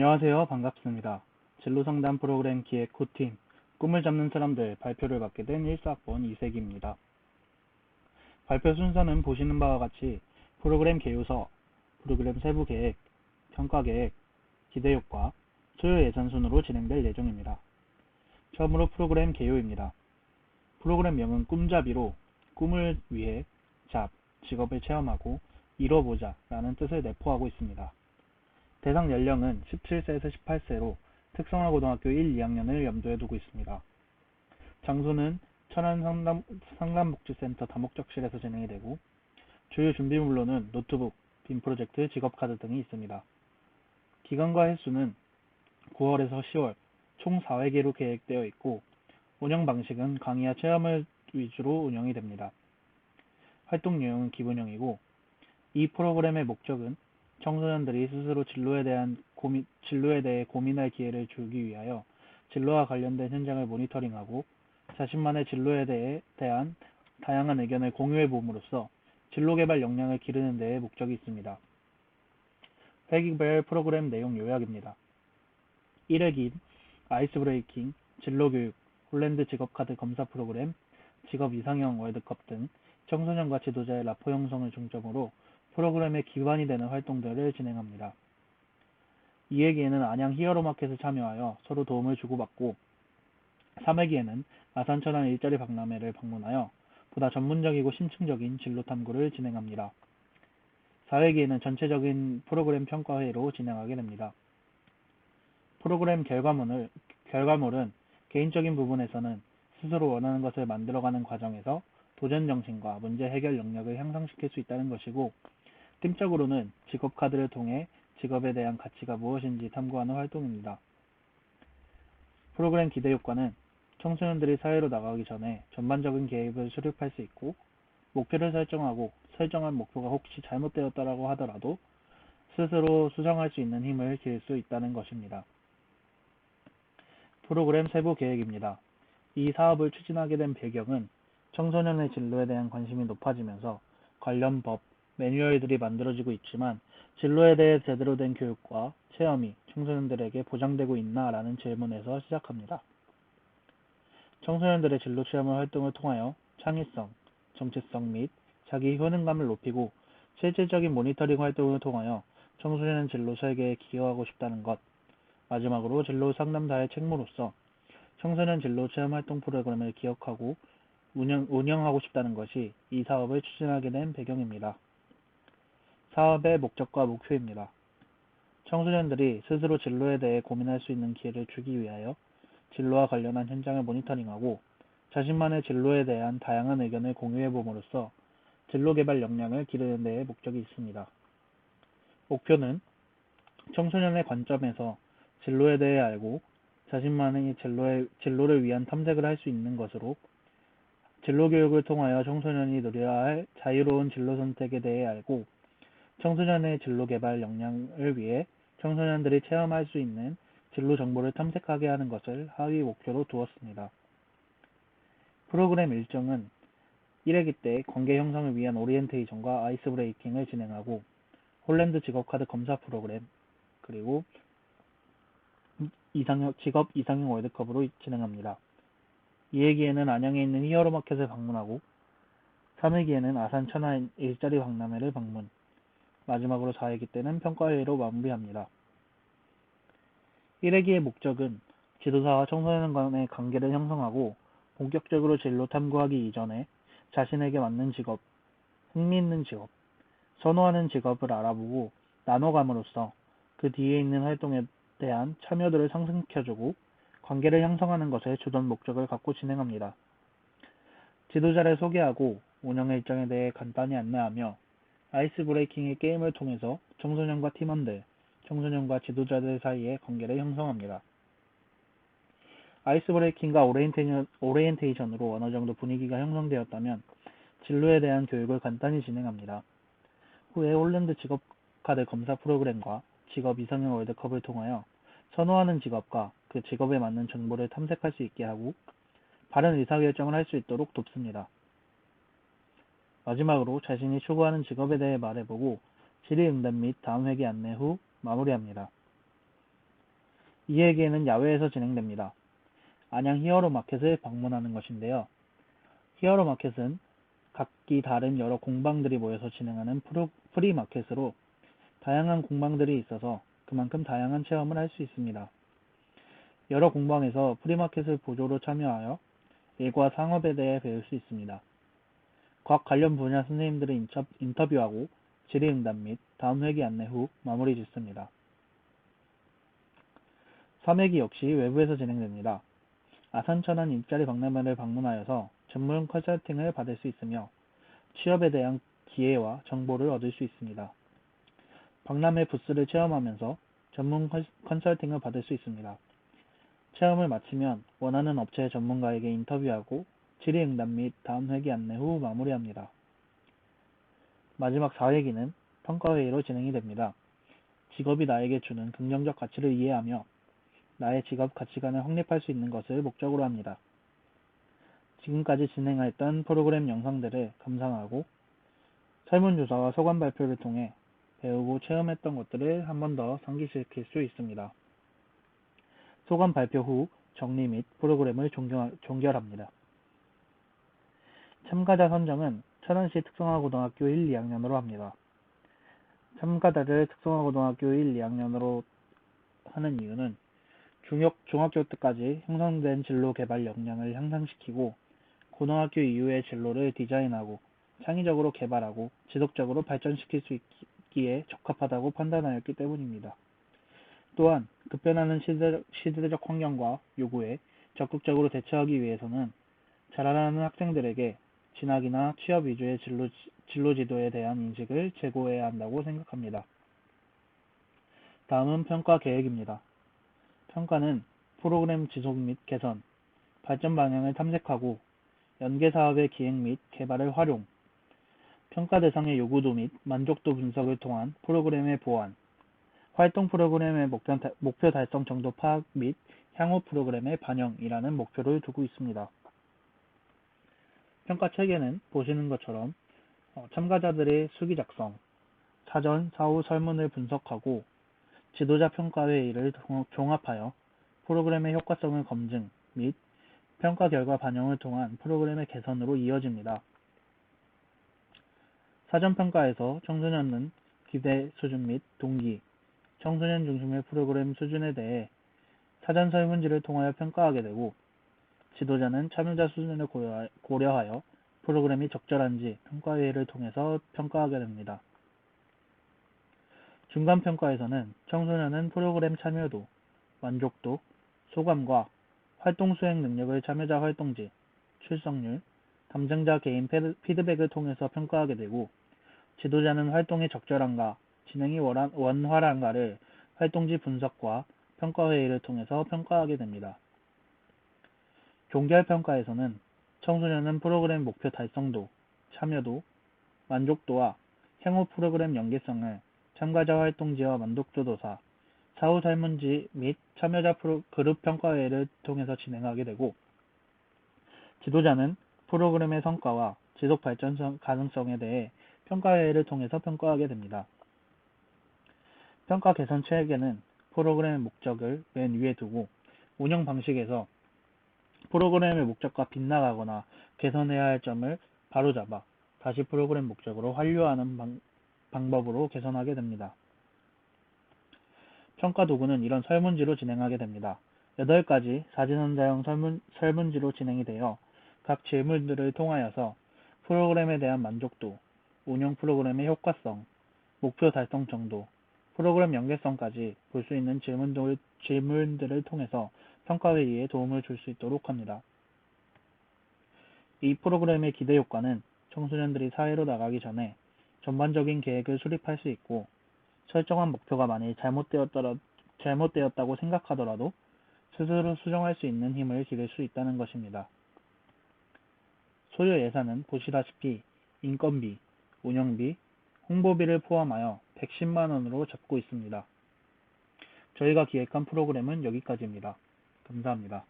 안녕하세요. 반갑습니다. 진로상담 프로그램 기획 코팀 꿈을 잡는 사람들 발표를 맡게 된 1사학번 이세기입니다. 발표 순서는 보시는 바와 같이 프로그램 개요서, 프로그램 세부 계획, 평가 계획, 기대 효과, 소요 예산 순으로 진행될 예정입니다. 처음으로 프로그램 개요입니다. 프로그램명은 꿈잡이로 꿈을 위해 직업을 체험하고 이뤄보자 라는 뜻을 내포하고 있습니다. 대상 연령은 17세에서 18세로 특성화고등학교 1, 2학년을 염두에 두고 있습니다. 장소는 천안 상담복지센터 다목적실에서 진행이 되고 주요 준비물로는 노트북, 빔 프로젝트, 직업카드 등이 있습니다. 기간과 횟수는 9월에서 10월 총 4회기로 계획되어 있고 운영 방식은 강의와 체험을 위주로 운영이 됩니다. 활동 내용은 기본형이고 이 프로그램의 목적은 청소년들이 스스로 진로에 대해 고민할 기회를 주기 위하여 진로와 관련된 현장을 모니터링하고 자신만의 진로에 대한 다양한 의견을 공유해 봄으로써 진로 개발 역량을 기르는 데에 목적이 있습니다. 회기별 프로그램 내용 요약입니다. 1회기 아이스 브레이킹, 진로교육, 홀랜드 직업카드 검사 프로그램, 직업 이상형 월드컵 등 청소년과 지도자의 라포 형성을 중점으로 프로그램의 기반이 되는 활동들을 진행합니다. 2회기에는 안양 히어로마켓에 참여하여 서로 도움을 주고받고 3회기에는 아산 천안 일자리 박람회를 방문하여 보다 전문적이고 심층적인 진로 탐구를 진행합니다. 4회기에는 전체적인 프로그램 평가회로 진행하게 됩니다. 프로그램 결과물은 개인적인 부분에서는 스스로 원하는 것을 만들어가는 과정에서 도전 정신과 문제 해결 능력을 향상시킬 수 있다는 것이고 팀적으로는 직업카드를 통해 직업에 대한 가치가 무엇인지 탐구하는 활동입니다. 프로그램 기대 효과는 청소년들이 사회로 나가기 전에 전반적인 계획을 수립할 수 있고 목표를 설정하고 설정한 목표가 혹시 잘못되었다고 하더라도 스스로 수정할 수 있는 힘을 기를 수 있다는 것입니다. 프로그램 세부 계획입니다. 이 사업을 추진하게 된 배경은 청소년의 진로에 대한 관심이 높아지면서 관련 법, 매뉴얼들이 만들어지고 있지만 진로에 대해 제대로 된 교육과 체험이 청소년들에게 보장되고 있나라는 질문에서 시작합니다. 청소년들의 진로 체험 활동을 통하여 창의성, 정체성 및 자기 효능감을 높이고 실질적인 모니터링 활동을 통하여 청소년 진로 설계에 기여하고 싶다는 것. 마지막으로 진로 상담사의 책무로서 청소년 진로 체험 활동 프로그램을 기억하고 운영하고 싶다는 것이 이 사업을 추진하게 된 배경입니다. 사업의 목적과 목표입니다. 청소년들이 스스로 진로에 대해 고민할 수 있는 기회를 주기 위하여 진로와 관련한 현장을 모니터링하고 자신만의 진로에 대한 다양한 의견을 공유해 봄으로써 진로 개발 역량을 기르는 데에 목적이 있습니다. 목표는 청소년의 관점에서 진로에 대해 알고 자신만의 진로를 위한 탐색을 할 수 있는 것으로 진로 교육을 통하여 청소년이 누려야 할 자유로운 진로 선택에 대해 알고 청소년의 진로 개발 역량을 위해 청소년들이 체험할 수 있는 진로 정보를 탐색하게 하는 것을 하위 목표로 두었습니다. 프로그램 일정은 1회기 때 관계 형성을 위한 오리엔테이션과 아이스 브레이킹을 진행하고 홀랜드 직업카드 검사 프로그램 그리고 직업 이상형 월드컵으로 진행합니다. 2회기에는 안양에 있는 히어로마켓을 방문하고 3회기에는 아산 천안 일자리 박람회를 방문 마지막으로 4회기 때는 평가회로 마무리합니다. 1회기의 목적은 지도사와 청소년 간의 관계를 형성하고 본격적으로 진로 탐구하기 이전에 자신에게 맞는 직업, 흥미있는 직업, 선호하는 직업을 알아보고 나눠감으로써 그 뒤에 있는 활동에 대한 참여도를 상승시켜주고 관계를 형성하는 것에 주된 목적을 갖고 진행합니다. 지도자를 소개하고 운영 일정에 대해 간단히 안내하며 아이스 브레이킹의 게임을 통해서 청소년과 팀원들, 청소년과 지도자들 사이의 관계를 형성합니다. 아이스 브레이킹과 오리엔테이션으로 어느 정도 분위기가 형성되었다면 진로에 대한 교육을 간단히 진행합니다. 후에 홀랜드 직업카드 검사 프로그램과 직업 이상형 월드컵을 통하여 선호하는 직업과 그 직업에 맞는 정보를 탐색할 수 있게 하고 바른 의사결정을 할 수 있도록 돕습니다. 마지막으로 자신이 추구하는 직업에 대해 말해보고 질의응답 및 다음 회기 안내 후 마무리합니다. 이 회계는 야외에서 진행됩니다. 안양 히어로 마켓을 방문하는 것인데요. 히어로 마켓은 각기 다른 여러 공방들이 모여서 진행하는 프리마켓으로 다양한 공방들이 있어서 그만큼 다양한 체험을 할 수 있습니다. 여러 공방에서 프리마켓을 보조로 참여하여 일과 상업에 대해 배울 수 있습니다. 각 관련 분야 선생님들을 인터뷰하고 질의응답 및 다음 회기 안내 후 마무리 짓습니다. 3회기 역시 외부에서 진행됩니다. 아산천안 일자리 박람회를 방문하여서 전문 컨설팅을 받을 수 있으며 취업에 대한 기회와 정보를 얻을 수 있습니다. 박람회 부스를 체험하면서 전문 컨설팅을 받을 수 있습니다. 체험을 마치면 원하는 업체의 전문가에게 인터뷰하고 질의응답 및 다음 회기 안내 후 마무리합니다. 마지막 4회기는 평가회의로 진행이 됩니다. 직업이 나에게 주는 긍정적 가치를 이해하며 나의 직업 가치관을 확립할 수 있는 것을 목적으로 합니다. 지금까지 진행했던 프로그램 영상들을 감상하고 설문조사와 소감 발표를 통해 배우고 체험했던 것들을 한 번 더 상기시킬 수 있습니다. 소감 발표 후 정리 및 프로그램을 종결합니다. 참가자 선정은 천안시 특성화고등학교 1, 2학년으로 합니다. 참가자를 특성화고등학교 1, 2학년으로 하는 이유는 중학교 때까지 형성된 진로 개발 역량을 향상시키고 고등학교 이후의 진로를 디자인하고 창의적으로 개발하고 지속적으로 발전시킬 수 있기에 적합하다고 판단하였기 때문입니다. 또한 급변하는 시대적 환경과 요구에 적극적으로 대처하기 위해서는 자라나는 학생들에게 진학이나 취업 위주의 진로 지도에 대한 인식을 제고해야 한다고 생각합니다. 다음은 평가 계획입니다. 평가는 프로그램 지속 및 개선, 발전 방향을 탐색하고 연계 사업의 기획 및 개발을 활용, 평가 대상의 요구도 및 만족도 분석을 통한 프로그램의 보완, 활동 프로그램의 목표 달성 정도 파악 및 향후 프로그램의 반영이라는 목표를 두고 있습니다. 평가 체계는 보시는 것처럼 참가자들의 수기 작성, 사전, 사후 설문을 분석하고 지도자 평가회의를 종합하여 프로그램의 효과성을 검증 및 평가 결과 반영을 통한 프로그램의 개선으로 이어집니다. 사전평가에서 청소년은 기대 수준 및 동기, 청소년 중심의 프로그램 수준에 대해 사전 설문지를 통하여 평가하게 되고 지도자는 참여자 수준을 고려하여 프로그램이 적절한지 평가회의를 통해서 평가하게 됩니다. 중간평가에서는 청소년은 프로그램 참여도, 만족도, 소감과 활동 수행 능력을 참여자 활동지, 출석률, 담당자 개인 피드백을 통해서 평가하게 되고 지도자는 활동의 적절한가, 진행이 원활한가를 활동지 분석과 평가회의를 통해서 평가하게 됩니다. 종결평가에서는 청소년은 프로그램 목표 달성도, 참여도, 만족도와 향후 프로그램 연계성을 참가자 활동지와 만족도 조사, 사후 설문지 및 참여자 그룹 평가회의를 통해서 진행하게 되고 지도자는 프로그램의 성과와 지속 발전 가능성에 대해 평가회의를 통해서 평가하게 됩니다. 평가 개선 체계는 프로그램의 목적을 맨 위에 두고 운영 방식에서 프로그램의 목적과 빗나가거나 개선해야 할 점을 바로잡아 다시 프로그램 목적으로 환류하는 방법으로 개선하게 됩니다. 평가 도구는 이런 설문지로 진행하게 됩니다. 8가지 사진원자형 설문지로 진행이 되어 각 질문들을 통하여서 프로그램에 대한 만족도, 운영 프로그램의 효과성, 목표 달성 정도, 프로그램 연계성까지 볼 수 있는 질문들을 통해서 평가회의에 도움을 줄 수 있도록 합니다. 이 프로그램의 기대 효과는 청소년들이 사회로 나가기 전에 전반적인 계획을 수립할 수 있고 설정한 목표가 만일 잘못되었다고 생각하더라도 스스로 수정할 수 있는 힘을 기를 수 있다는 것입니다. 소요 예산은 보시다시피 인건비, 운영비, 홍보비를 포함하여 110만 원으로 잡고 있습니다. 저희가 기획한 프로그램은 여기까지입니다. 감사합니다.